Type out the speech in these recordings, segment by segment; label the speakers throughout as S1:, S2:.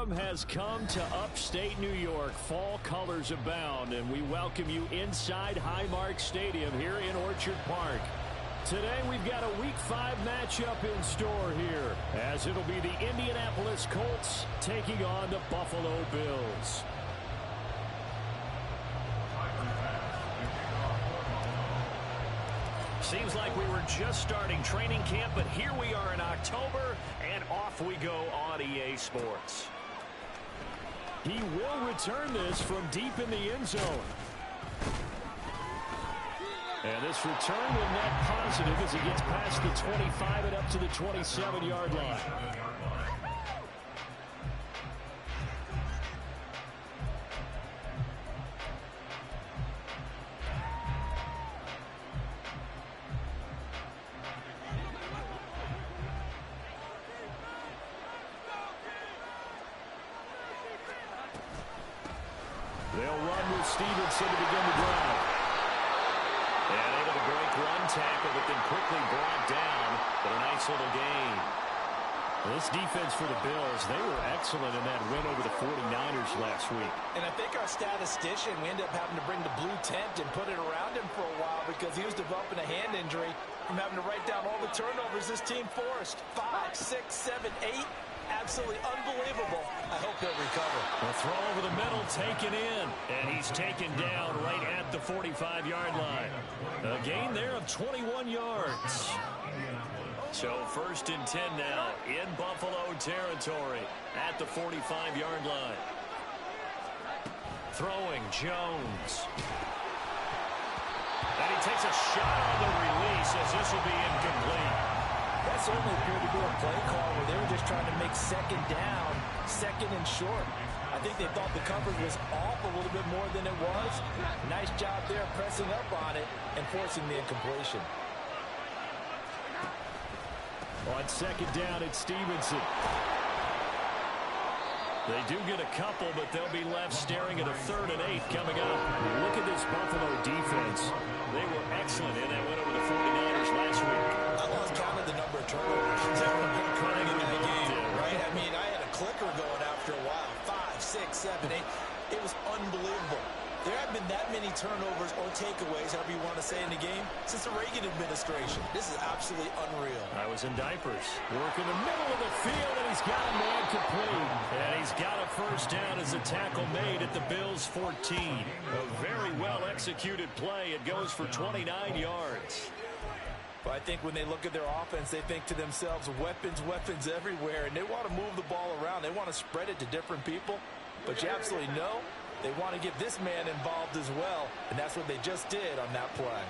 S1: Autumn has come to upstate New York. Fall colors abound, and we welcome you inside Highmark Stadium here in Orchard Park. Today we've got a Week 5 matchup in store here, as it'll be the Indianapolis Colts taking on the Buffalo Bills. Seems like we were just starting training camp, but here we are in October, and off we go on EA Sports. He will return this from deep in the end zone. And this return will net positive as he gets past the 25 and up to the 27-yard line. They'll run with Stevenson to begin the drive. And able to break one tackle, but then quickly brought down. But a nice little gain. This defense for the Bills, they were excellent in that win over the 49ers last week.
S2: And I think our statistician, we ended up having to bring the blue tent and put it around him for a while because he was developing a hand injury from having to write down all the turnovers this team forced. 5, 6, 7, 8. Absolutely unbelievable. I hope he'll recover.
S1: A throw over the middle, taken in. And he's taken down right at the 45-yard line. A gain there of 21 yards. So 1st and 10 now in Buffalo territory at the 45-yard line. Throwing Jones. And he takes a shot on the release as this will be incomplete.
S2: That certainly appeared to be a play call where they were just trying to make second down, second and short. I think they thought the coverage was off a little bit more than it was. Nice job there pressing up on it and forcing the incompletion.
S1: On second down, it's Stevenson. They do get a couple, but they'll be left staring at a 3rd and 8 coming up. Look at this Buffalo defense. They were excellent in that win over the 49ers last week.
S2: I lost count of the number of turnovers that were occurring in that game, right? I mean, I had a clicker going after a while. 5, 6, 7, 8. It was unbelievable. There haven't been that many turnovers or takeaways, however you want to say, in the game since the Reagan administration. This is absolutely unreal.
S1: I was in diapers. Work in the middle of the field, and he's got a man complete. And he's got a first down as a tackle made at the Bills' 14. A very well-executed play. It goes for 29 yards.
S2: But I think when they look at their offense, they think to themselves, weapons, weapons everywhere. And they want to move the ball around. They want to spread it to different people. But you absolutely know they want to get this man involved as well, and that's what they just did on that play.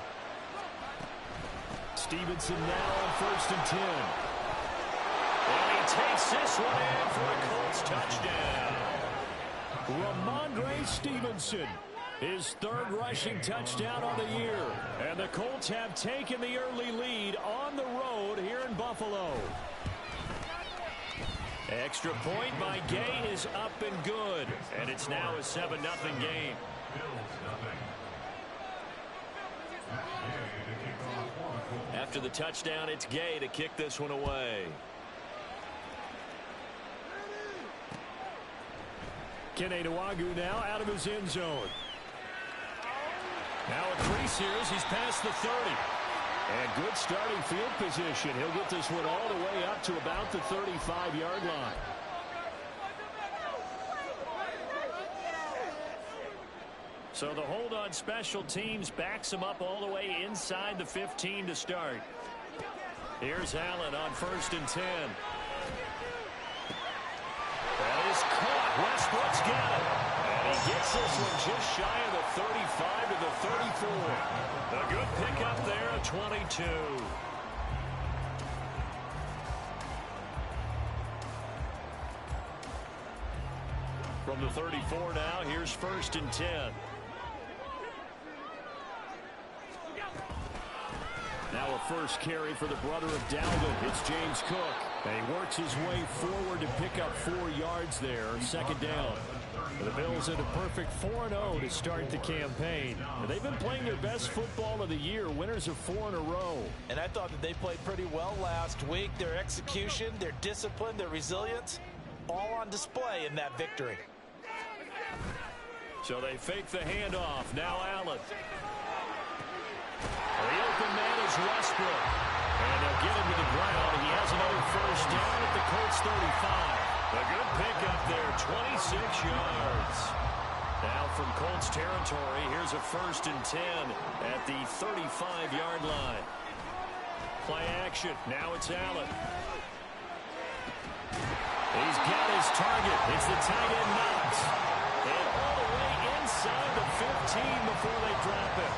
S1: Stevenson now on 1st and 10. And he takes this one in for a Colts touchdown. Ramondre Stevenson, his 3rd rushing touchdown on the year. And the Colts have taken the early lead on the road here in Buffalo. Extra point by Gay is up and good. And it's now a 7-0 game. After the touchdown, it's Gay to kick this one away. Kene Nwagu now out of his end zone. Now a crease here as he's past the 30. And good starting field position. He'll get this one all the way up to about the 35-yard line. So the hold on special teams backs him up all the way inside the 15 to start. Here's Allen on 1st and 10. That is caught. Westbrook's got it. And he gets this one just shy of the 35 to the 34. A good pickup there at 22. From the 34 now, here's 1st and 10. Now a first carry for the brother of Dalvin. It's James Cook. And he works his way forward to pick up 4 yards there. 2nd down. The Bills at a perfect 4-0 to start the campaign. And they've been playing their best football of the year. Winners of 4 in a row.
S2: And I thought that they played pretty well last week. Their execution, their discipline, their resilience. all on display in that victory.
S1: So they fake the handoff. Now Allen. The open man is Westbrook. And they'll get him to the ground. He has another first down at the Colts 35. A good pickup there, 26 yards. Now from Colts territory, here's a 1st and 10 at the 35-yard line. Play action. Now it's Allen. He's got his target. It's the tight end Knox. And all the way inside the 15 before they drop him.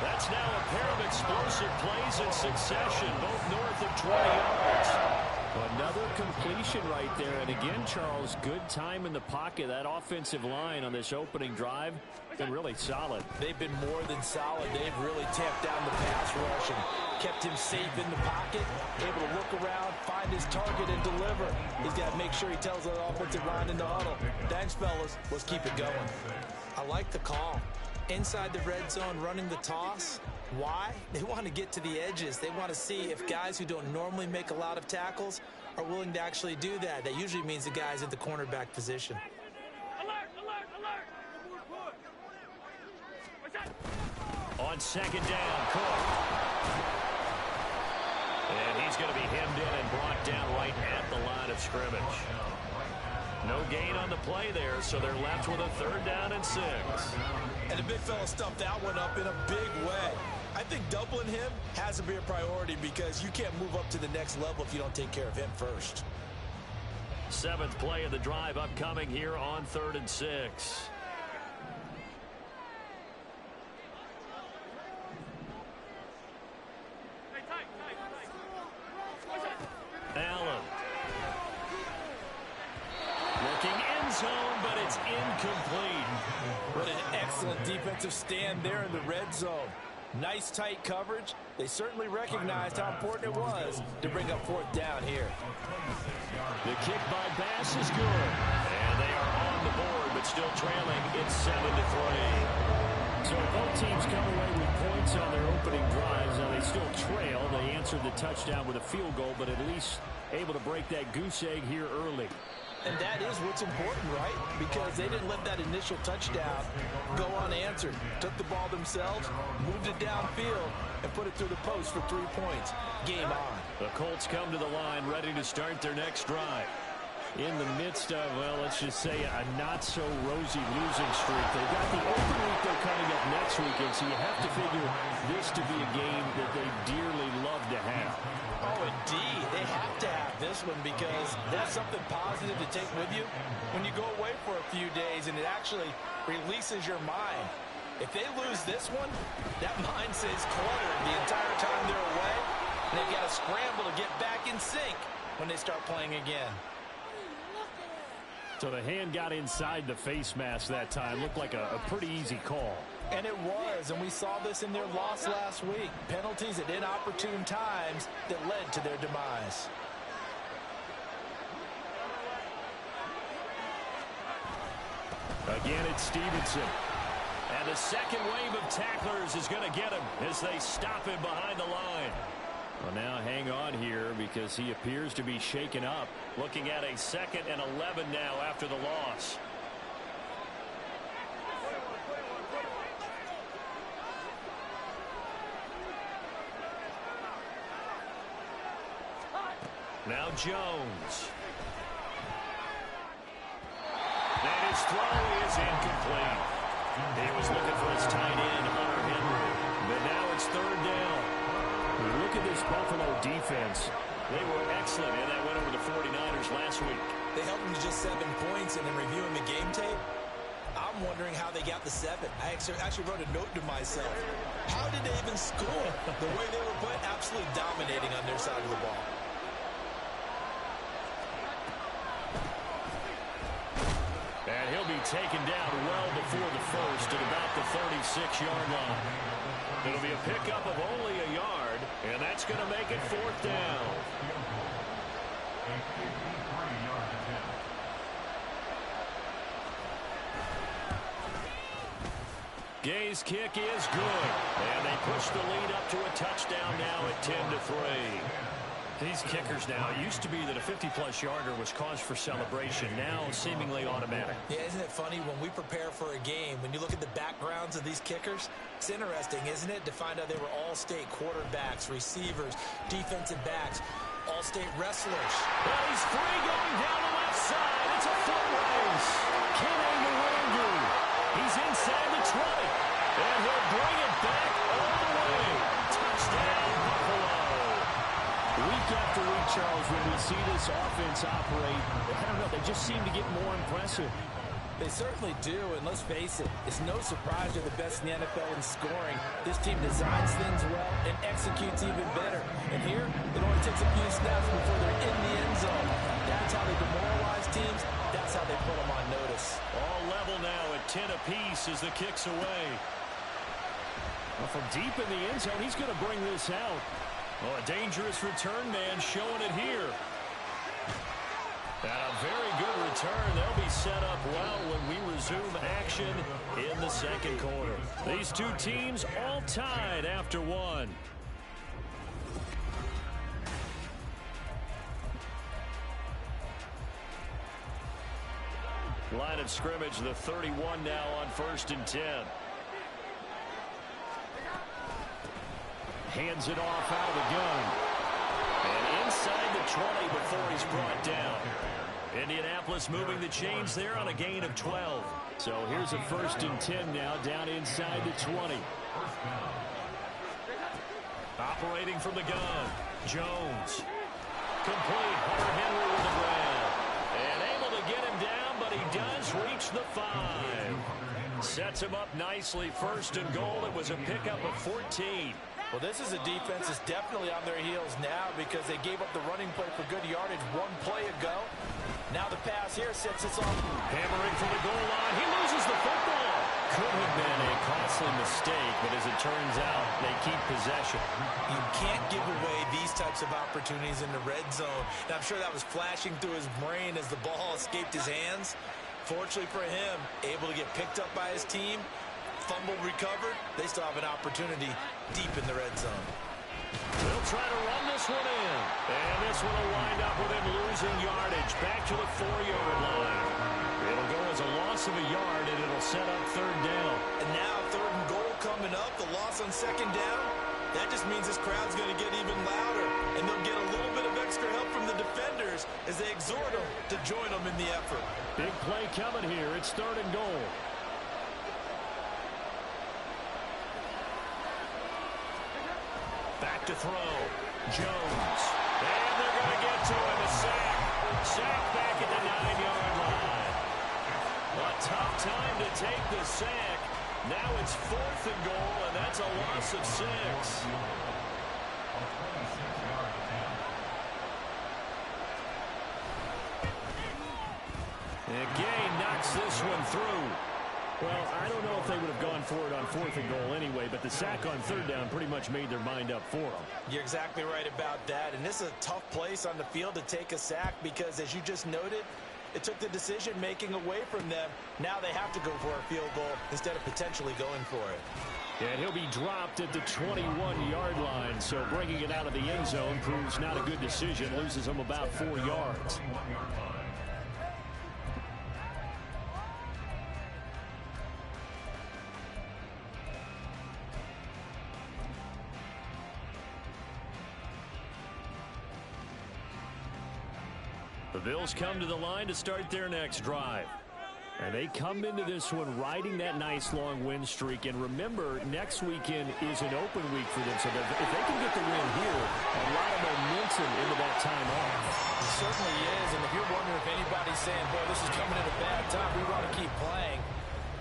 S1: That's now a pair of explosive plays in succession, both north of 20 yards. Another completion right there. And again, Charles, good time in the pocket. That offensive line on this opening drive been really solid.
S2: They've been more than solid. They've really tamped down the pass rush and kept him safe in the pocket, able to look around, find his target, and deliver. He's got to make sure he tells the offensive line in the huddle, thanks, fellas. Let's keep it going. I like the call. Inside the red zone, running the toss. Why? They want to get to the edges. They want to see if guys who don't normally make a lot of tackles are willing to actually do that. That usually means the guys at the cornerback position.
S3: Alert, alert, alert.
S1: On 2nd down, Cook. And he's going to be hemmed in and brought down right at the line of scrimmage. No gain on the play there, so they're left with a 3rd down and 6.
S2: And the big fella stuffed that one up in a big way. I think doubling him has to be a priority because you can't move up to the next level if you don't take care of him first.
S1: 7th play of the drive upcoming here on 3rd and 6. Allen. Looking end zone, but it's incomplete.
S2: What an excellent defensive stand there in the red zone. Nice tight coverage. They certainly recognized how important it was to bring up 4th down here.
S1: The kick by Bass is good. And they are on the board, but still trailing. It's 7-3. So both teams come away with points on their opening drives. Now they still trail. They answered the touchdown with a field goal, but at least able to break that goose egg here early.
S2: And that is what's important, right? Because they didn't let that initial touchdown go unanswered. Took the ball themselves, moved it downfield, and put it through the post for 3 points. Game on.
S1: The Colts come to the line ready to start their next drive. In the midst of, well, let's just say a not-so-rosy losing streak. They've got the open week they're coming up next weekend, so you have to figure this to be a game that they dearly love to have.
S2: Oh, indeed. They have to have this one because there's something positive to take with you when you go away for a few days, and it actually releases your mind. If they lose this one, that mind stays cluttered the entire time they're away, and they've got to scramble to get back in sync when they start playing again.
S1: So the hand got inside the face mask that time. Looked like a pretty easy call.
S2: And it was, and we saw this in their loss last week. Penalties at inopportune times that led to their demise.
S1: Again, it's Stevenson. And the second wave of tacklers is going to get him as they stop him behind the line. Well, now hang on here because he appears to be shaken up. Looking at a 2nd and 11 now after the loss. Now Jones. And his throw is incomplete. He was looking for his tight end, Hunter Henry. But now it's 3rd down. Look at this Buffalo defense. They were excellent in that win over the 49ers last week.
S2: They held them to just 7 points, and in reviewing the game tape, I'm wondering how they got the 7. I actually wrote a note to myself. How did they even score? The way they were playing, absolutely dominating on their side of the ball.
S1: And he'll be taken down well before the first at about the 36-yard line. It'll be a pickup of only a yard, and that's going to make it 4th down. Gay's kick is good, and they push the lead up to a touchdown now at 10-3. These kickers now, it used to be that a 50-plus yarder was cause for celebration. Now, seemingly automatic.
S2: Yeah, isn't it funny when we prepare for a game, when you look at the backgrounds of these kickers, it's interesting, isn't it, to find out they were all-state quarterbacks, receivers, defensive backs, all-state wrestlers.
S1: Well, he's free going down the left side. It's a foot race. Kenny, he's inside the 20. And he'll bring it back all the way. Touchdown, Buffalo. Week after week, Charles, when we see this offense operate, I don't know, they just seem to get more impressive.
S4: They certainly do, and let's face it, it's no surprise they're the best in the NFL in scoring. This team designs things well and executes even better. And here, it only takes a few snaps before they're in the end zone. That's how they demoralize teams. That's how they put them on notice.
S1: All level now at 10 apiece as the kick's away. Well, from deep in the end zone, he's going to bring this out. Oh, a dangerous return man showing it here. And a very good return. They'll be set up well when we resume action in the second quarter. These two teams all tied after one. Line of scrimmage, the 31 now on 1st and 10. Hands it off out of the gun. And inside the 20 before he's brought down. Indianapolis moving the chains there on a gain of 12. So here's a 1st and 10 now down inside the 20. Operating from the gun. Jones. Complete. Hunter Henry with the grab. And able to get him down, but he does reach the 5. Sets him up nicely. 1st and goal. It was a pickup of 14.
S4: Well, this is a defense that's definitely on their heels now because they gave up the running play for good yardage one play ago. Now the pass here sets us off.
S1: Hammering from the goal line. He loses the football. Could have been a costly mistake, but as it turns out, they keep possession.
S2: You can't give away these types of opportunities in the red zone. And I'm sure that was flashing through his brain as the ball escaped his hands. Fortunately for him, able to get picked up by his team. Fumble recovered. They still have an opportunity deep in the red zone.
S1: They'll try to run this one in. And this one will wind up with him losing yardage. Back to the 4-yard line. It'll go as a loss of a yard, and it'll set up 3rd down.
S2: And now 3rd and goal coming up. The loss on 2nd down. That just means this crowd's going to get even louder. And they'll get a little bit of extra help from the defenders as they exhort them to join them in the effort.
S1: Big play coming here. It's 3rd and goal. Back to throw. Jones. And they're going to get to him. A sack. Sack back at the 9-yard line. A tough time to take the sack. Now it's 4th and goal, and that's a loss of 6. And Gay knocks this one through. Well, I don't know if they would have gone for it on 4th and goal anyway, but the sack on 3rd down pretty much made their mind up for them.
S2: You're exactly right about that. And this is a tough place on the field to take a sack because, as you just noted, it took the decision-making away from them. Now they have to go for a field goal instead of potentially going for it.
S1: And he'll be dropped at the 21-yard line, so bringing it out of the end zone proves not a good decision. Loses him about 4 yards. The Bills come to the line to start their next drive. And they come into this one riding that nice long win streak. And remember, next weekend is an open week for them. So if they can get the win here, a lot of momentum into that time off.
S4: It certainly is. And if you're wondering if anybody's saying, boy, this is coming at a bad time, we want to keep playing,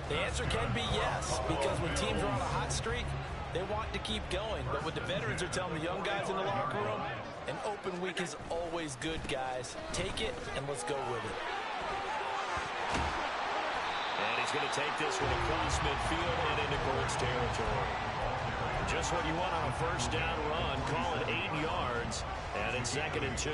S4: the answer can be yes. Because when teams are on a hot streak, they want to keep going. But what the veterans are telling the young guys in the locker room, an open week is always good, guys. Take it, and let's go with it.
S1: And he's going to take this one across midfield and into Colts territory. Just what you want on a 1st down run. Call it 8 yards, and it's 2nd and 2.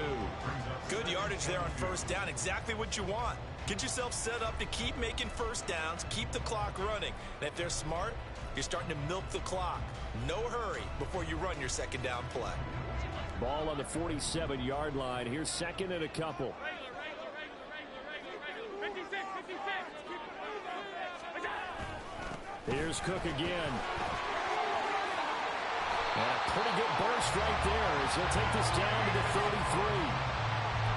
S2: Good yardage there on 1st down. Exactly what you want. Get yourself set up to keep making 1st downs, keep the clock running. And if they're smart, you're starting to milk the clock. No hurry before you run your 2nd down play.
S1: Ball on the 47-yard line. Here's second and a couple.
S3: 56.
S1: Here's Cook again. And a pretty good burst right there as he'll take this down to the 33.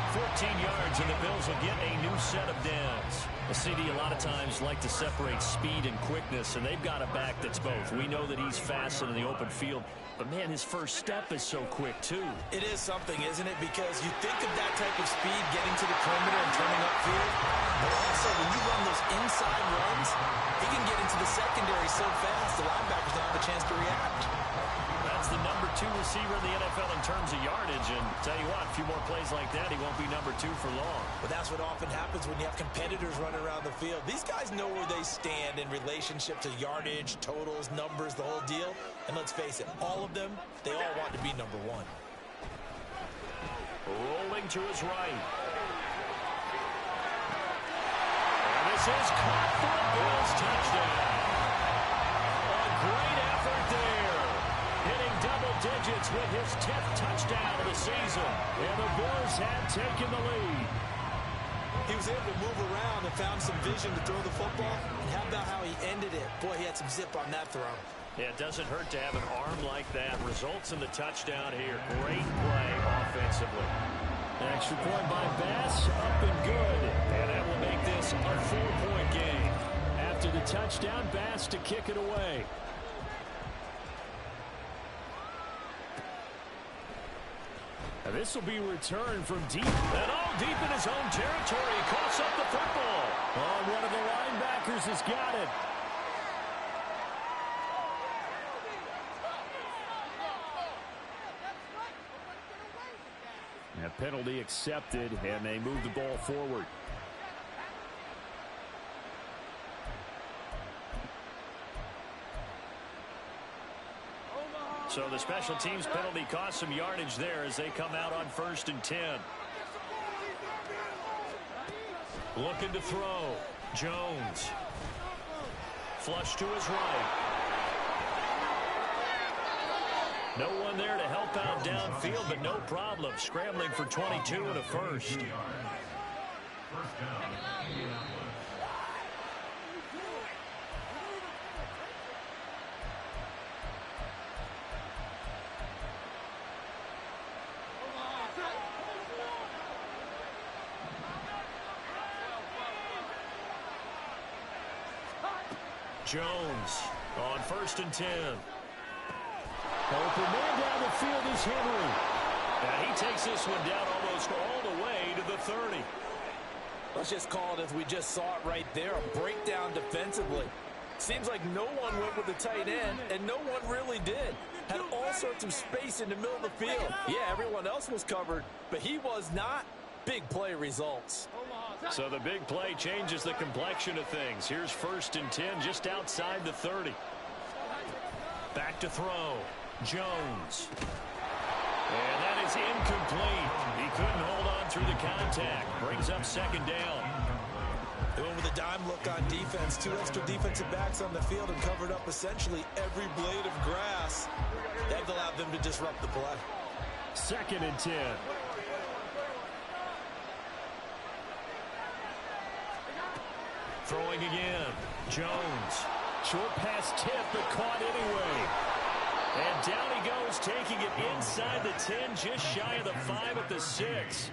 S5: 14 yards, and the Bills will get a new set of downs. The CD a lot of times like to separate speed and quickness, and they've got a back that's both. We know that he's fast in the open field, but, man, his first step is so quick, too.
S2: It is something, isn't it? Because you think of that type of speed getting to the perimeter and turning upfield, but also when you run those inside runs, he can get into the secondary so fast the linebackers don't have a chance to react.
S5: That's the number 2 receiver in the NFL in terms of yardage, and tell you what, a few more plays like that, he won't be number 2 for long.
S2: But that's what often happens when you have competitors running around the field. These guys know where they stand in relationship to yardage, totals, numbers, the whole deal. And let's face it, all of them, they all want to be number 1.
S5: Rolling to his right. And this is caught for a Bills touchdown. A great effort there. Hitting double digits with his 10th touchdown of the season. And the Bills have taken the lead.
S2: He was able to move around and found some vision to throw the football. And how about how he ended it? Boy, he had some zip on that throw.
S5: Yeah, it doesn't hurt to have an arm like that. Results in the touchdown here. Great play offensively.
S1: Extra point by Bass, up and good.
S5: And that will make this a 4-point game.
S1: After the touchdown, Bass to kick it away. And this will be returned from deep.
S5: And all deep in his own territory. He coughs up the football.
S1: Oh, one of the linebackers has got it. A penalty accepted, and they move the ball forward.
S5: So the special teams penalty cost some yardage there as they come out on 1st and 10. Looking to throw. Jones. Flush to his right. No one there to help out downfield, but no problem. Scrambling for 22 and a first. Jones on 1st and 10.
S1: Open man down the field is Henry.
S5: And he takes this one down almost all the way to the 30.
S4: Let's just call it as we just saw it right there, a breakdown defensively. Seems like no one went with the tight end, and no one really did. Had all sorts of space in the middle of the field. Yeah, everyone else was covered, but he was not. Big play results.
S5: So the big play changes the complexion of things. Here's 1st and 10 just outside the 30. Back to throw. Jones. And that is incomplete. He couldn't hold on through the contact. Brings up 2nd down.
S2: They went with a dime look on defense. 2 extra defensive backs on the field and covered up essentially every blade of grass. That allowed them to disrupt the play.
S1: 2nd and 10.
S5: Throwing again. Jones.
S1: Short pass tip, but caught anyway.
S5: And down he goes, taking it inside the 10, just shy of the 5 at the 6.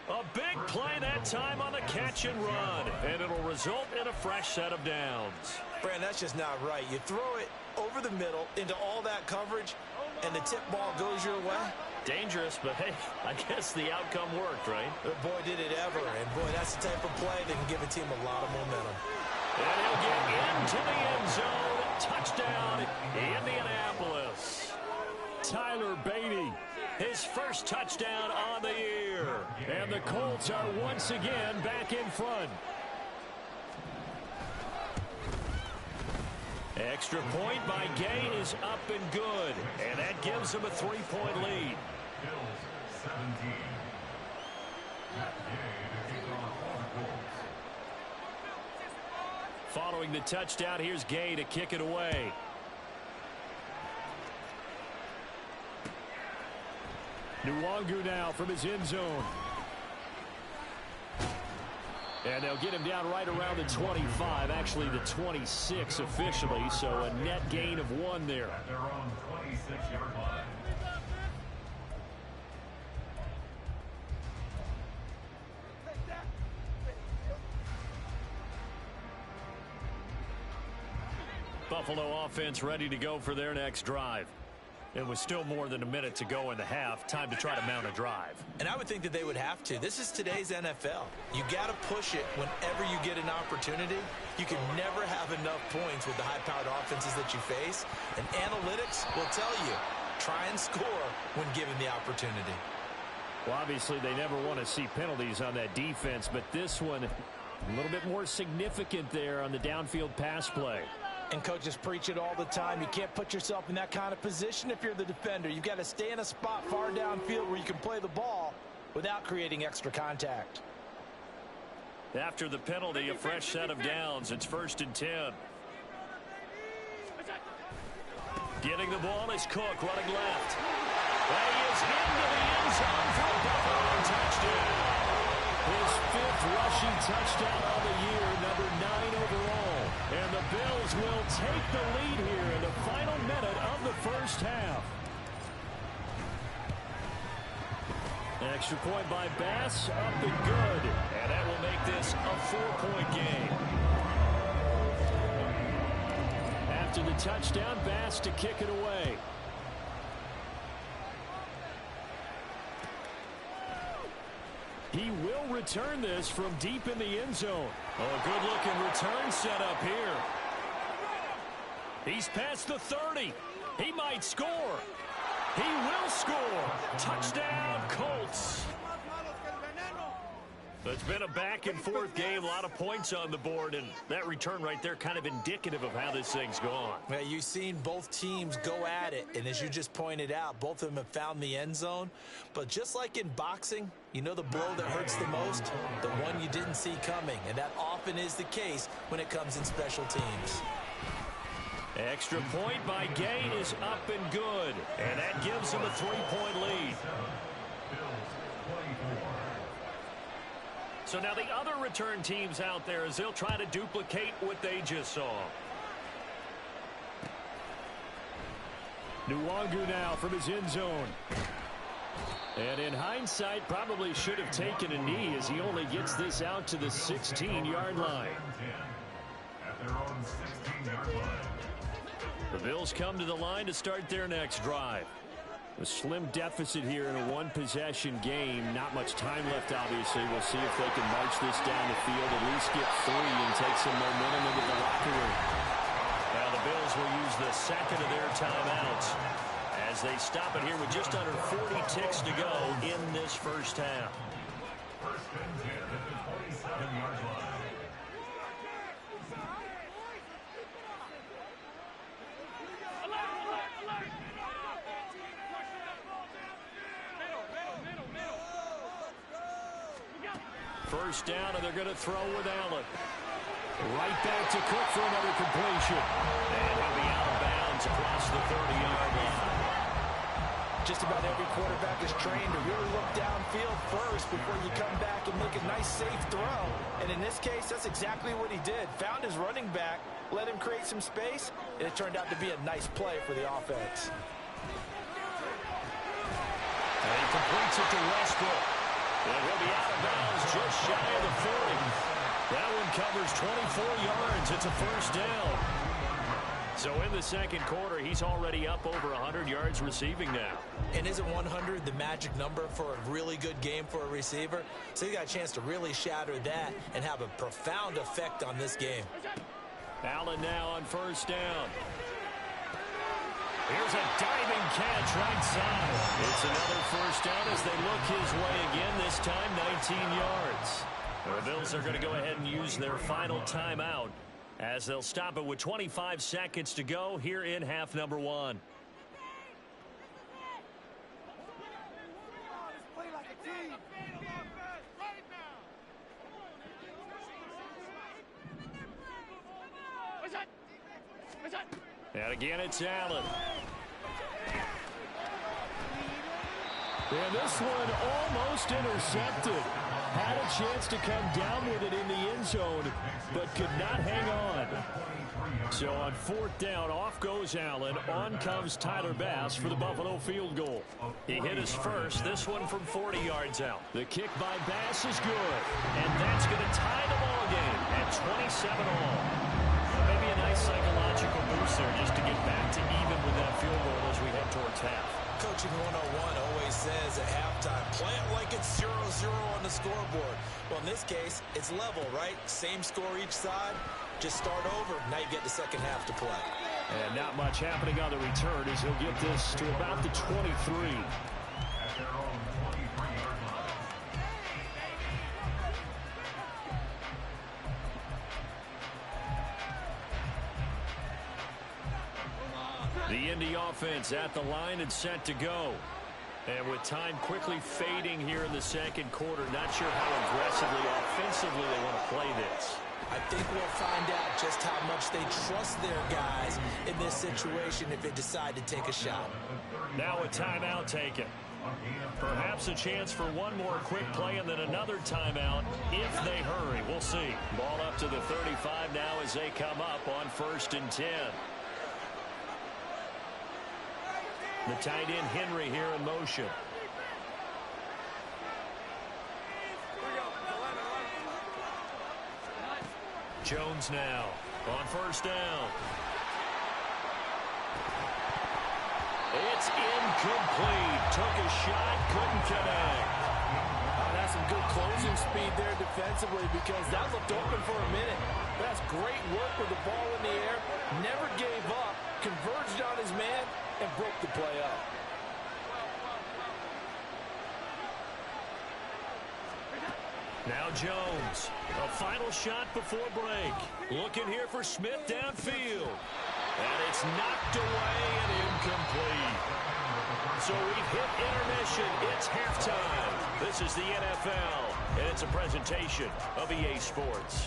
S5: A big play that time on the catch and run. And it'll result in a fresh set of downs.
S2: Brand, that's just not right. You throw it over the middle into all that coverage, and the tip ball goes your way.
S5: Dangerous, but hey, I guess the outcome worked, right?
S2: But boy, did it ever. And boy, that's the type of play that can give a team a lot of momentum.
S5: And he'll get into the end zone. Touchdown, Indianapolis.
S1: Tyler Beatty,
S5: his first touchdown on the year.
S1: And the Colts are once again back in front.
S5: Extra point by Gay is up and good. And that gives him a 3-point lead. Following the touchdown, here's Gay to kick it away.
S1: Nwangu now from his end zone. And they'll get him down right around the 25, actually the 26 officially, so a net gain of 1 there.
S6: At their own 26-yard line.
S1: Buffalo offense ready to go for their next drive. It was still more than a minute to go in the half. Time to try to mount a drive.
S2: And I would think that they would have to. This is today's NFL. You got to push it whenever you get an opportunity. You can never have enough points with the high-powered offenses that you face. And analytics will tell you, try and score when given the opportunity.
S1: Well, obviously, they never want to see penalties on that defense, but this one a little bit more significant there on the downfield pass play.
S4: And coaches preach it all the time. You can't put yourself in that kind of position if you're the defender. You've got to stay in a spot far downfield where you can play the ball without creating extra contact.
S1: After the penalty, a fresh set of downs. It's 1st and 10. Getting the ball is Cook running left. And he is into the end zone for a Buffalo touchdown. His 5th rushing touchdown of the year, number 9 overall. And the Bills will take the lead here in the final minute of the first half. Extra point by Bass, up and good. And that will make this a 4-point game. After the touchdown, Bass to kick it away. He will return this from deep in the end zone. Oh, a good-looking return set up here. He's past the 30. He might score. He will score. Touchdown, Colts. It's been a back-and-forth game, a lot of points on the board, and that return right there kind of indicative of how this thing's gone.
S2: Well, you've seen both teams go at it, and as you just pointed out, both of them have found the end zone. But just like in boxing, you know the blow that hurts the most? The one you didn't see coming, and that often is the case when it comes in special teams.
S1: Extra point by Gay is up and good, and that gives him a 3-point lead. So now the other return teams out there as they'll try to duplicate what they just saw. Nwangu now from his end zone. And in hindsight, probably should have taken a knee as he only gets this out to the 16-yard line.
S6: At their own 16-yard line.
S1: The Bills come to the line to start their next drive. A slim deficit here in a one-possession game. Not much time left, obviously. We'll see if they can march this down the field, at least get 3 and take some momentum into the locker room. Now the Bills will use the second of their timeouts as they stop it here with just under 40 ticks to go in this first half.
S6: First and 10 at the 27-yard line.
S1: First down, and they're going to throw with Allen. Right back to Cook for another completion. And he'll be out of bounds across the 30-yard line.
S4: Just about every quarterback is trained to really look downfield first before you come back and make a nice, safe throw. And in this case, that's exactly what he did. Found his running back, let him create some space, and it turned out to be a nice play for the offense.
S1: And he completes it to Westbrook. And he'll be out of bounds just shy of the 40. That one covers 24 yards. It's a first down. So in the second quarter, he's already up over 100 yards receiving now.
S2: And isn't 100 the magic number for a really good game for a receiver? So you got a chance to really shatter that and have a profound effect on this game.
S1: Allen now on first down. Here's a diving catch right side. It's another first down as they look his way again, this time 19 yards. The Bills are going to go ahead and use their final timeout as they'll stop it with 25 seconds to go here in half number 1. And again, it's Allen. And this one almost intercepted. Had a chance to come down with it in the end zone, but could not hang on. So on fourth down, off goes Allen. On comes Tyler Bass for the Buffalo field goal. He hit his first, this one from 40 yards out. The kick by Bass is good. And that's going to tie the ball game at 27-all. Maybe a nice psychological boost there just to get back to even with that field goal as we head towards half.
S2: Coaching 101 always says at halftime, play it like it's 0-0 on the scoreboard. Well, in this case, it's level, right? Same score each side. Just start over. Now you get the second half to play.
S1: And not much happening on the return as he'll get this to about the 23.
S6: At their own 23-yard line.
S1: The Indy offense at the line and set to go. And with time quickly fading here in the second quarter, not sure how aggressively, offensively they want to play this.
S2: I think we'll find out just how much they trust their guys in this situation if they decide to take a shot.
S1: Now a timeout taken. Perhaps a chance for one more quick play and then another timeout if they hurry. We'll see. Ball up to the 35 now as they come up on 1st and 10. The tight end Henry here in motion. Jones now on 1st down. It's incomplete. Took a shot, couldn't connect.
S4: That's some good closing speed there defensively because that looked open for a minute. That's great work with the ball in the air. Never gave up, converged on his man, and broke the play up.
S1: Now Jones, a final shot before break. Looking here for Smith downfield. And it's knocked away and incomplete. So we've hit intermission. It's halftime. This is the NFL, and it's a presentation of EA Sports.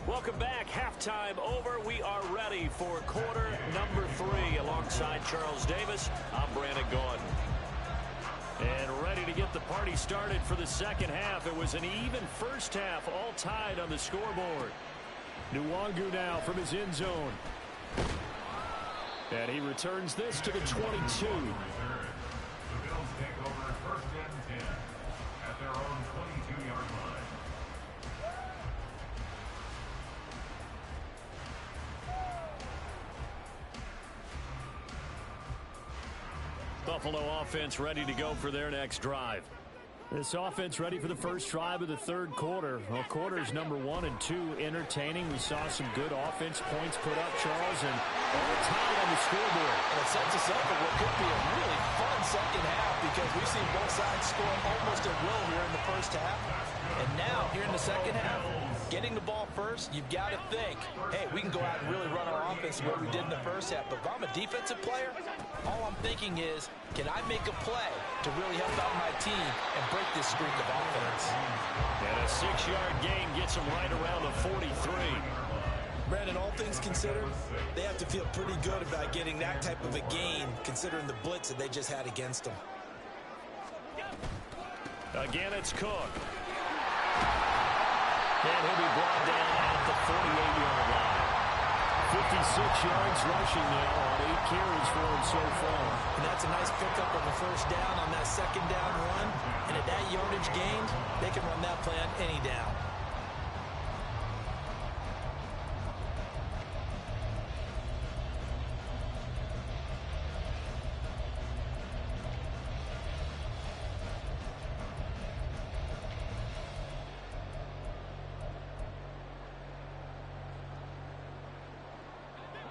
S1: Welcome back. Halftime over. We are ready for quarter number 3. Alongside Charles Davis, I'm Brandon Gordon. And ready to get the party started for the second half. It was an even first half, all tied on the scoreboard. Nwangu now from his end zone. And he returns this to the 22.
S6: The Bills take over 1st and 10 at their own 22-yard line.
S1: Buffalo offense ready to go for their next drive. This offense ready for the first drive of the third quarter. Well, quarters number 1 and 2 entertaining. We saw some good offense points put up, Charles, and all tied on the scoreboard.
S4: And it sets us up for what could be a really fun second half because we've seen both sides score almost at will here in the first half. And now, here in the second half, getting the ball first, you've got to think, hey, we can go out and really run our offense the way we did in the first half. But if I'm a defensive player, all I'm thinking is, can I make a play to really help out my team and break this streak of offense?
S1: And a 6-yard gain gets them right around the 43.
S2: Brandon, all things considered, they have to feel pretty good about getting that type of a gain considering the blitz that they just had against them.
S1: Again, it's Cook. And he'll be brought down at the 48-yard line. 56 yards rushing now on 8 carries for him so far.
S2: And that's a nice pickup on the first down on that second down run. And at that yardage gained, they can run that play on any down.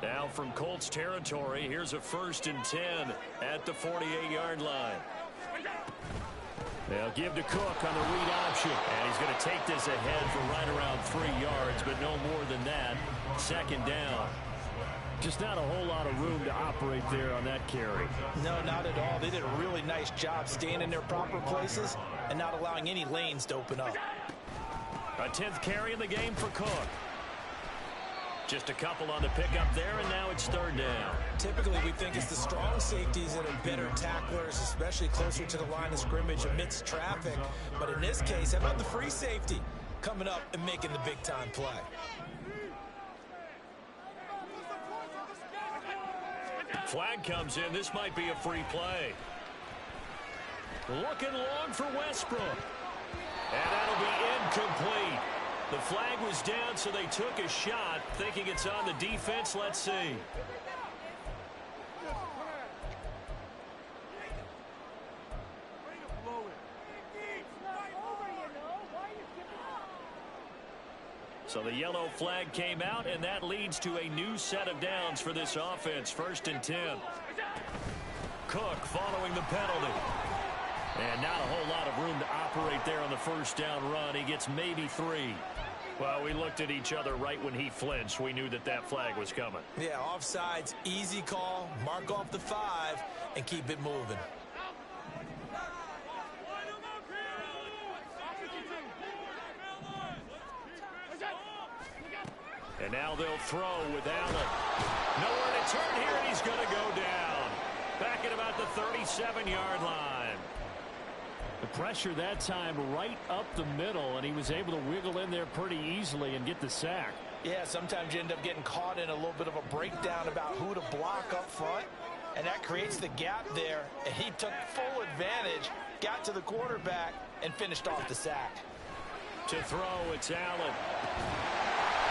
S1: Now from Colts territory, here's a 1st and 10 at the 48-yard line. They'll give to Cook on the read option. And he's going to take this ahead for right around 3 yards, but no more than that. Second down. Just not a whole lot of room to operate there on that carry.
S4: No, not at all. They did a really nice job staying in their proper places and not allowing any lanes to open up.
S1: A 10th carry in the game for Cook.
S5: Just a couple on the pickup there, and now it's third down.
S2: Typically, we think it's the strong safeties that are better tacklers, especially closer to the line of scrimmage amidst traffic. But in this case, how about the free safety coming up and making the big-time play?
S5: Flag comes in. This might be a free play. Looking long for Westbrook. And that'll be incomplete. The flag was down, so they took a shot, thinking it's on the defense. Let's see. So the yellow flag came out, and that leads to a new set of downs for this offense. 1st and 10. Cook following the penalty. And not a whole lot of room to operate there on the first down run. He gets maybe 3. Well, we looked at each other right when he flinched. We knew that that flag was coming.
S2: Yeah, offsides, easy call. Mark off the 5 and keep it moving.
S5: And now they'll throw with Allen. Nowhere to turn here, and he's going to go down. Back at about the 37-yard line.
S1: The pressure that time right up the middle, and he was able to wiggle in there pretty easily and get the sack.
S4: Yeah, sometimes you end up getting caught in a little bit of a breakdown about who to block up front, and that creates the gap there, and he took full advantage, got to the quarterback, and finished off the sack.
S5: To throw, it's Allen.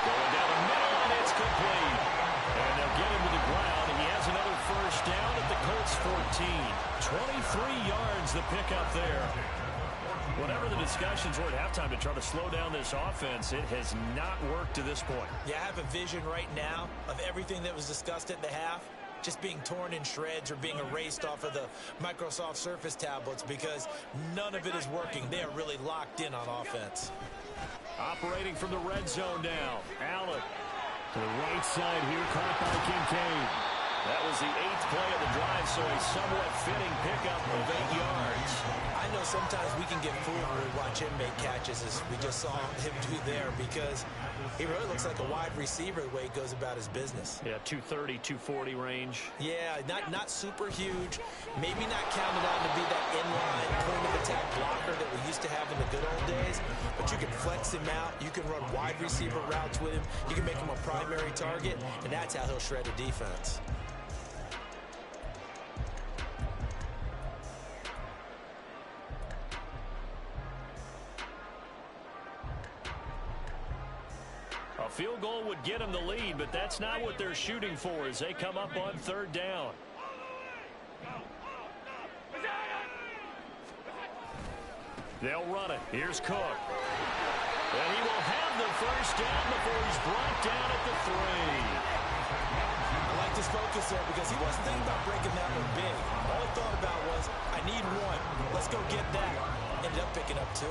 S5: Going down the middle, and it's complete. And they'll get him to the ground, and he has another first down at the Colts 14. 23 yards the pickup there. Whatever the discussions were at halftime to try to slow down this offense, it has not worked to this point.
S2: Yeah, I have a vision right now of everything that was discussed at the half just being torn in shreds or being erased off of the Microsoft Surface tablets because none of it is working. They are really locked in on offense.
S5: Operating from the red zone now. Allen.
S1: To the right side here, caught by Kincaid.
S5: That was the 8th play of the drive, so a somewhat fitting pickup of 8 yards.
S2: I know sometimes we can get fooled when we watch him make catches, as we just saw him do there, because he really looks like a wide receiver the way he goes about his business.
S5: Yeah, 230, 240 range.
S2: Yeah, not super huge. Maybe not counted out to be that inline point-of-attack blocker that we used to have in the good old days, but you can flex him out. You can run wide receiver routes with him. You can make him a primary target, and that's how he'll shred a defense.
S5: A field goal would get them the lead, but that's not what they're shooting for as they come up on 3rd down. They'll run it. Here's Cook. And he will have the first down before he's brought down at the 3.
S2: I like this focus there because he wasn't thinking about breaking that one big. All he thought about was, I need 1. Let's go get that. Ended up picking up 2.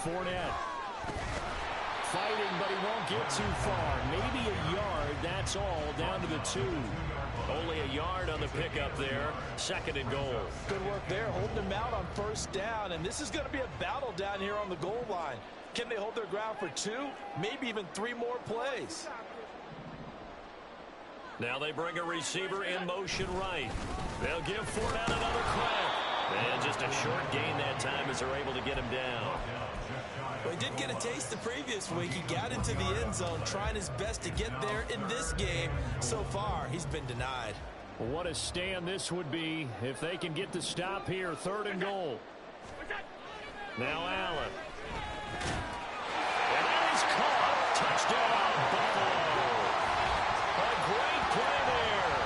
S1: Fournette fighting, but he won't get too far. Maybe a yard, that's all, down to the 2.
S5: Only a yard on the pickup there. 2nd and goal.
S4: Good work there, holding them out on 1st down, and this is going to be a battle down here on the goal line. Can they hold their ground for 2, maybe even 3 more plays?
S5: Now they bring a receiver in motion right. They'll give Fournette another crack. And just a short gain that time as they're able to get him down.
S2: Well, he did get a taste the previous week. He got into the end zone trying his best to get there in this game. So far, he's been denied.
S1: What a stand this would be if they can get the stop here. 3rd and goal.
S5: Now Allen. And that is caught. Touchdown, Buffalo. A great play there.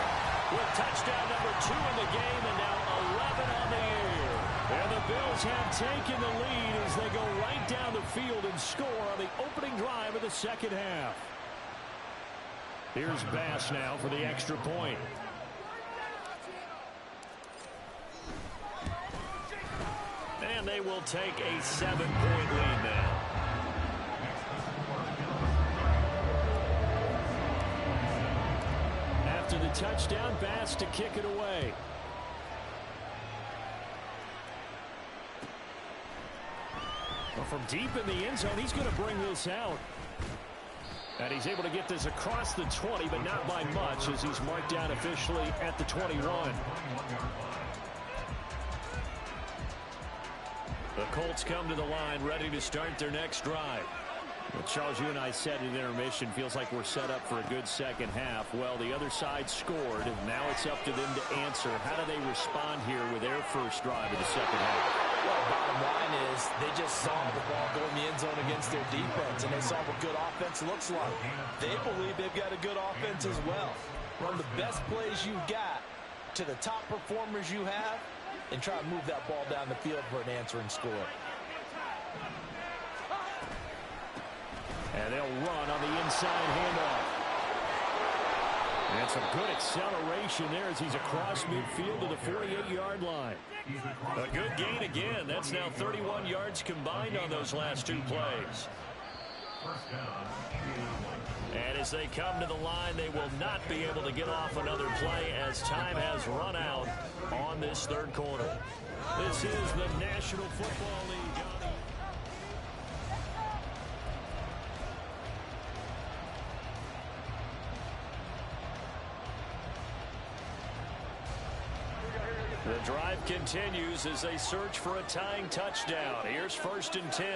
S5: With touchdown number 2 in the game and now 11 on the year. And the Bills have taken the lead as they go right down the field and score on the opening drive of the 2nd half.
S1: Here's Bass now for the extra point.
S5: And they will take a 7-point lead now.
S1: After the touchdown, Bass to kick it away. Well, from deep in the end zone, he's going to bring this out. And he's able to get this across the 20, but not by much, as he's marked down officially at the 21. The Colts come to the line, ready to start their next drive. Well, Charles, you and I said in intermission, feels like we're set up for a good second half. Well, the other side scored, and now it's up to them to answer. How do they respond here with their first drive of the second half?
S4: Well, bottom line is they just saw the ball go in the end zone against their defense, and they saw what good offense looks like. They believe they've got a good offense as well. Run the best plays you've got to the top performers you have, and try to move that ball down the field for an answering score.
S1: And they'll run on the inside handoff. And some good acceleration there as he's across midfield to the 48-yard line. A good gain again. That's now 31 yards combined on those last two plays. And as they come to the line, they will not be able to get off another play as time has run out on this third quarter. This is the National Football League. The drive continues as they search for a tying touchdown. Here's 1st and 10.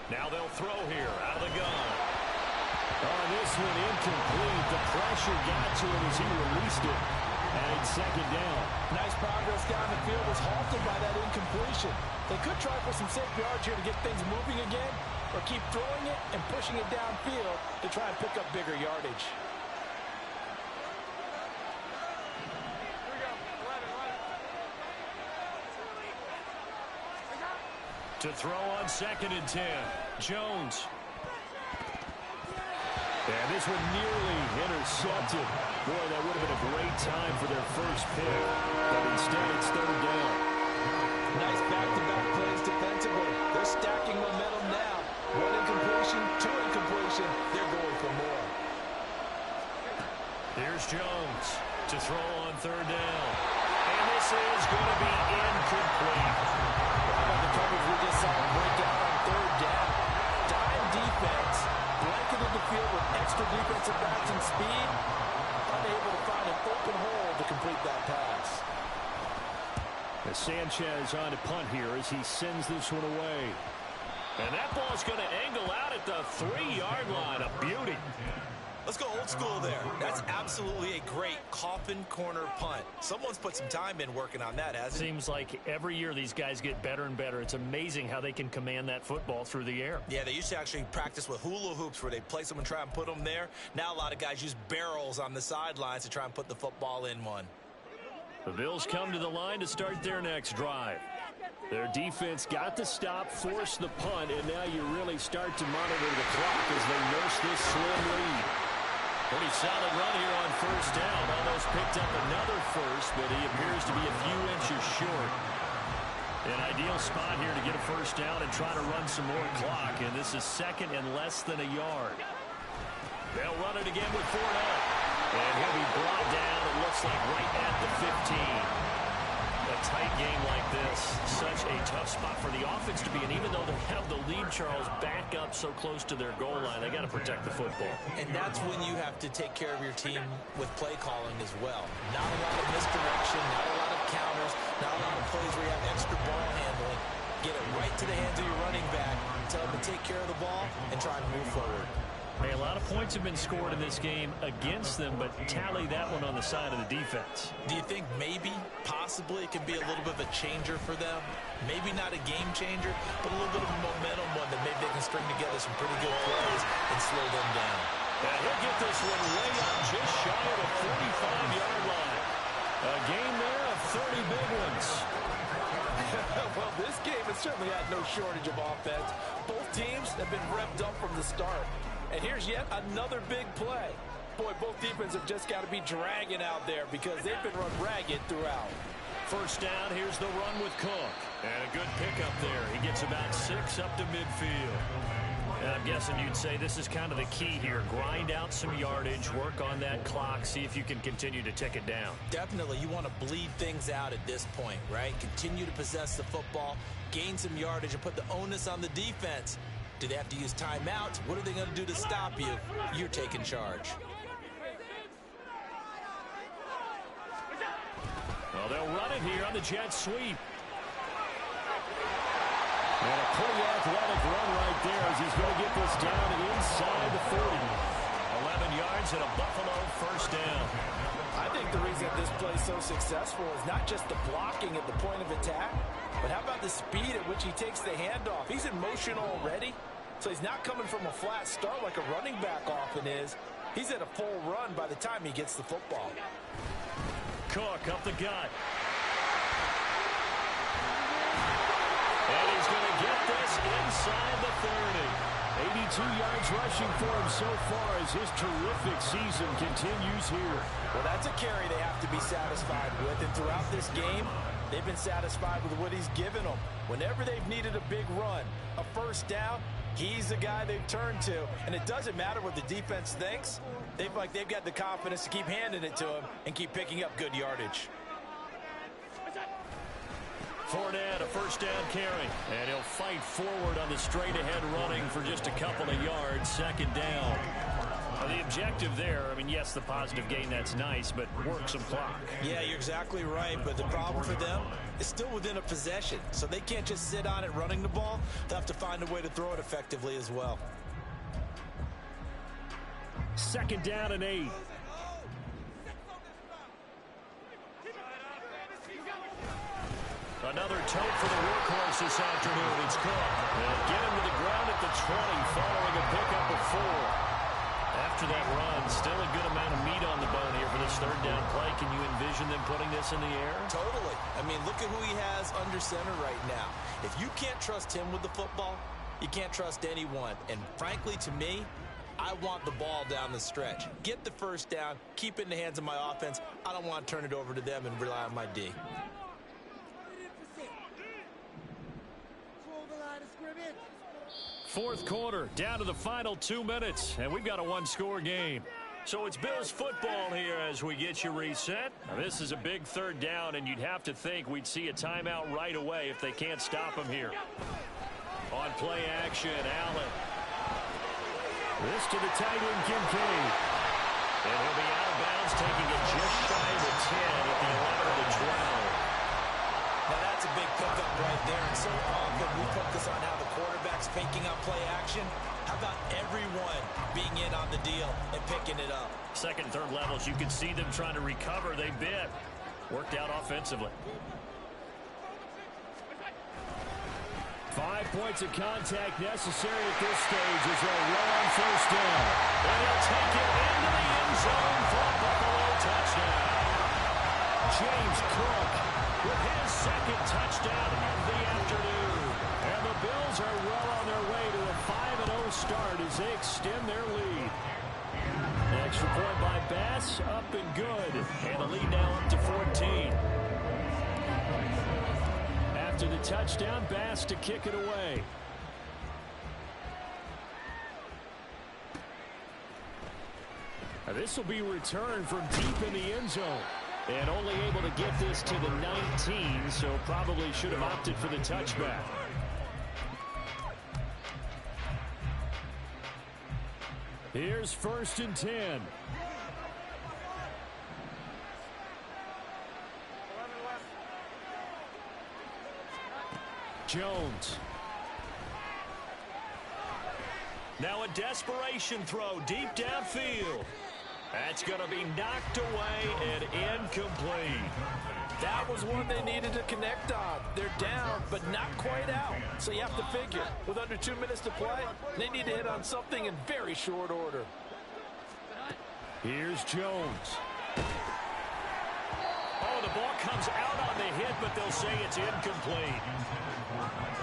S1: Now they'll throw here out of the gun. Oh, this one incomplete. The pressure got to him as he released it. And it's second down.
S4: Nice progress down the field was halted by that incompletion. They could try for some safe yards here to get things moving again, or keep throwing it and pushing it downfield to try and pick up bigger yardage.
S1: To throw on 2nd and 10. Jones. And this one nearly intercepted. Boy, that would have been a great time for their first pick. But instead, it's 3rd down.
S4: Nice back-to-back plays defensively. They're stacking momentum now. 1 incompletion, 2 incompletion. They're going for more.
S1: Here's Jones to throw on 3rd down. And this is going to be incomplete.
S4: The coverage we just saw break out on 3rd down. Dime defense, blanketed the field with extra defensive backs and speed, unable to find an open hole to complete that pass.
S1: As Sanchez on to punt here as he sends this one away. And that ball's going to angle out at the 3-yard line. A beauty.
S2: Let's go old school there. That's absolutely a great coffin corner punt. Someone's put some time in working on that, hasn't it?
S1: Seems like every year these guys get better and better. It's amazing how they can command that football through the air.
S2: Yeah, they used to actually practice with hula hoops where they place them and try and put them there. Now a lot of guys use barrels on the sidelines to try and put the football in one.
S1: The Bills come to the line to start their next drive. Their defense got the stop, forced the punt, and now you really start to monitor the clock as they nurse this slim lead. Pretty solid run here on 1st down. Almost picked up another first, but he appears to be a few inches short. An ideal spot here to get a 1st down and try to run some more clock, and this is 2nd and less than a yard. They'll run it again with Fournette. And he'll be brought down, it looks like right at the 15. A tight game like this, such a tough spot for the offense to be in. Even though they have the lead, Charles, back up so close to their goal line, they got to protect the football.
S2: And that's when you have to take care of your team with play calling as well. Not a lot of misdirection, not a lot of counters, not a lot of plays where you have extra ball handling. Get it right to the hands of your running back, tell them to take care of the ball, and try and move forward.
S1: Hey, a lot of points have been scored in this game against them, but tally that one on the side of the defense.
S2: Do you think maybe, possibly, it could be a little bit of a changer for them? Maybe not a game changer, but a little bit of a momentum one that maybe they can string together some pretty good plays and slow them down.
S1: And he'll get this one way up just shy of the 45-yard line. A game there of 30 big ones.
S4: Well, this game has certainly had no shortage of offense. Both teams have been revved up from the start. And here's yet another big play. Boy, both defenses have just got to be dragging out there because they've been run ragged throughout.
S1: 1st down, here's the run with Cook. And a good pickup there. He gets about 6 up to midfield.
S5: And I'm guessing you'd say this is kind of the key here. Grind out some yardage, work on that clock, see if you can continue to tick it down.
S2: Definitely. You want to bleed things out at this point, right? Continue to possess the football, gain some yardage, and put the onus on the defense. Do they have to use timeouts? What are they going to do to stop you? You're taking charge.
S1: Well, they'll run it here on the jet sweep. And a pretty athletic run right there as he's going to get this down and inside the 30.
S5: 11 yards and a Buffalo first down.
S4: I think the reason this play is so successful is not just the blocking at the point of attack, but how about the speed at which he takes the handoff? He's in motion already, so he's not coming from a flat start like a running back often is. He's at a full run by the time he gets the football.
S1: Cook up the gut.
S5: And he's going to get this inside the 30.
S1: 82 yards rushing for him so far as his terrific season continues here.
S4: Well, that's a carry they have to be satisfied with. And throughout this game, they've been satisfied with what he's given them. Whenever they've needed a big run, a first down, he's the guy they've turned to. And it doesn't matter what the defense thinks. They've got the confidence to keep handing it to him and keep picking up good yardage.
S1: Fournette, a first down carry. And he'll fight forward on the straight-ahead running for just a couple of yards. Second down.
S5: Well, the objective there, I mean, yes, the positive gain, that's nice, but work some clock.
S2: Yeah, you're exactly right, but the problem for them is still within a possession, so they can't just sit on it running the ball. They'll have to find a way to throw it effectively as well.
S1: Second down and 8.
S5: Another tote for the workhorse this afternoon. It's Cook. They'll get him to the ground at the 20 following a pickup of 4. After that run, still a good amount of meat on the bone here for this third down play. Can you envision them putting this in the air?
S2: Totally. I mean, look at who he has under center right now. If you can't trust him with the football, you can't trust anyone. And frankly, to me, I want the ball down the stretch. Get the first down, keep it in the hands of my offense. I don't want to turn it over to them and rely on my D.
S1: Fourth quarter, down to the final 2 minutes, and we've got a one-score game.
S5: So it's Bills football here as we get you reset. Now, this is a big third down, and you'd have to think we'd see a timeout right away if they can't stop him here. On play action, Allen.
S1: This to the tight end, Kincaid.
S5: And he'll be out of bounds, taking it just shy of the 10 at the 11 of the 12.
S2: Now that's a big pickup right there, and so often we focus on how the quarterback's faking out play action. How about everyone being in on the deal and picking it up?
S5: Second, third levels, you could see them trying to recover. They bit. Worked out offensively.
S1: 5 points of contact necessary at this stage as they'll run on first down.
S5: And he'll take it into the end zone for a Buffalo touchdown.
S1: James Cook
S5: with his second touchdown of the afternoon.
S1: And the Bills are well on their way to a 5-0 start as they extend their lead. Extra point by Bass, up and good.
S5: And the lead now up to 14.
S1: After the touchdown, Bass to kick it away. Now this will be returned from deep in the end zone. And only able to get this to the 19, so probably should have opted for the touchback. Here's first and 10. Jones.
S5: Now a desperation throw deep downfield. That's going to be knocked away and incomplete.
S4: That was one they needed to connect on. They're down, but not quite out. So you have to figure, with under 2 minutes to play, they need to hit on something in very short order.
S1: Here's Jones.
S5: Oh, the ball comes out on the hit, but they'll say it's incomplete.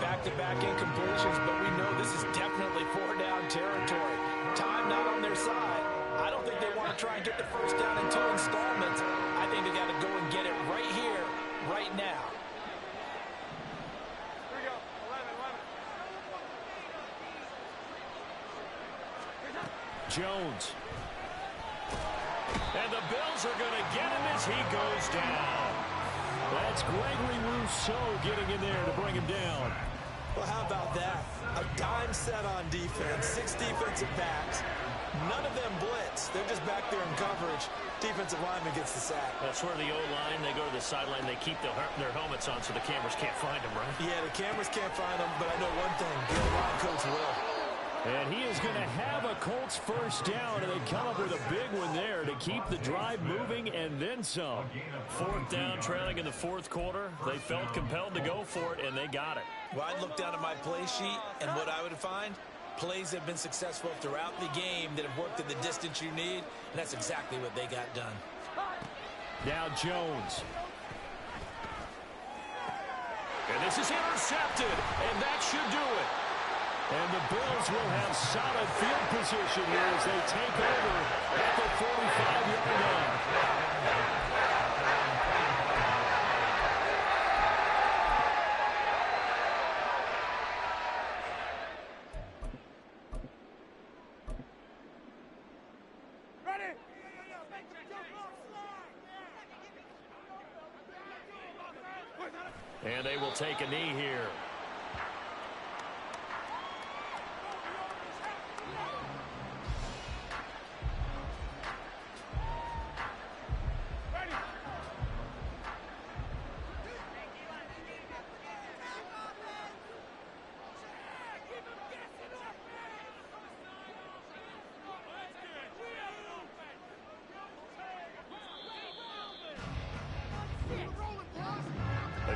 S4: Back-to-back incompletions, but we know this is definitely four-down territory. Time not on their side. I don't think they want to try and get the first down in 2 installments. I think they got to go and get it right here, right now.
S3: Here we go. 11.
S1: Jones. And the Bills are going to get him as he goes down. That's Gregory Rousseau getting in there to bring him down.
S2: Well, how about that? A dime set on defense, 6 defensive backs. None of them blitz. They're just back there in coverage. Defensive lineman gets the sack.
S5: That's where the O-line, they go to the sideline, they keep their helmets on so the cameras can't find them, right?
S2: Yeah, the cameras can't find them, but I know one thing. The O-line coach will.
S1: And he is going to have a Colts first down, and they come up with a big one there to keep the drive moving and then some.
S5: 4th down, trailing in the 4th quarter. They felt compelled to go for it, and they got it.
S2: Well, I'd look down at my play sheet, and what I would find, plays have been successful throughout the game that have worked at the distance you need, and that's exactly what they got done.
S1: Now Jones.
S5: And this is intercepted, and that should do it.
S1: And the Bills will have solid field position here as they take over at the 45-yard line. And they will take a knee here.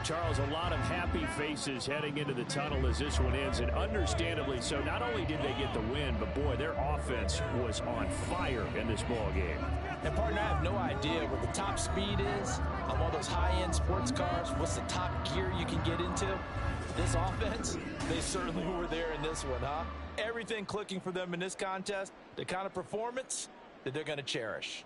S1: Charles, a lot of happy faces heading into the tunnel as this one ends, and understandably so. Not only did they get the win, but boy, their offense was on fire in this ball game.
S4: And partner, I have no idea what the top speed is on one of those high-end sports cars. What's the top gear you can get into? This offense, they certainly were there in this one, huh? Everything clicking for them in this contest, the kind of performance that they're going to cherish.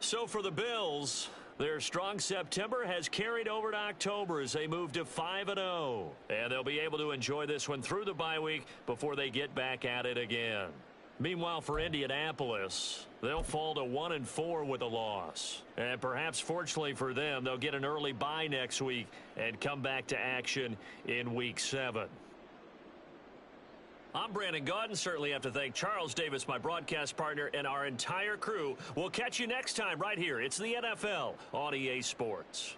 S5: So for the Bills, their strong September has carried over to October as they move to 5-0. And they'll be able to enjoy this one through the bye week before they get back at it again. Meanwhile, for Indianapolis, they'll fall to 1-4 with a loss. And perhaps fortunately for them, they'll get an early bye next week and come back to action in Week 7. I'm Brandon Gaudin. Certainly have to thank Charles Davis, my broadcast partner, and our entire crew. We'll catch you next time right here. It's the NFL on EA Sports.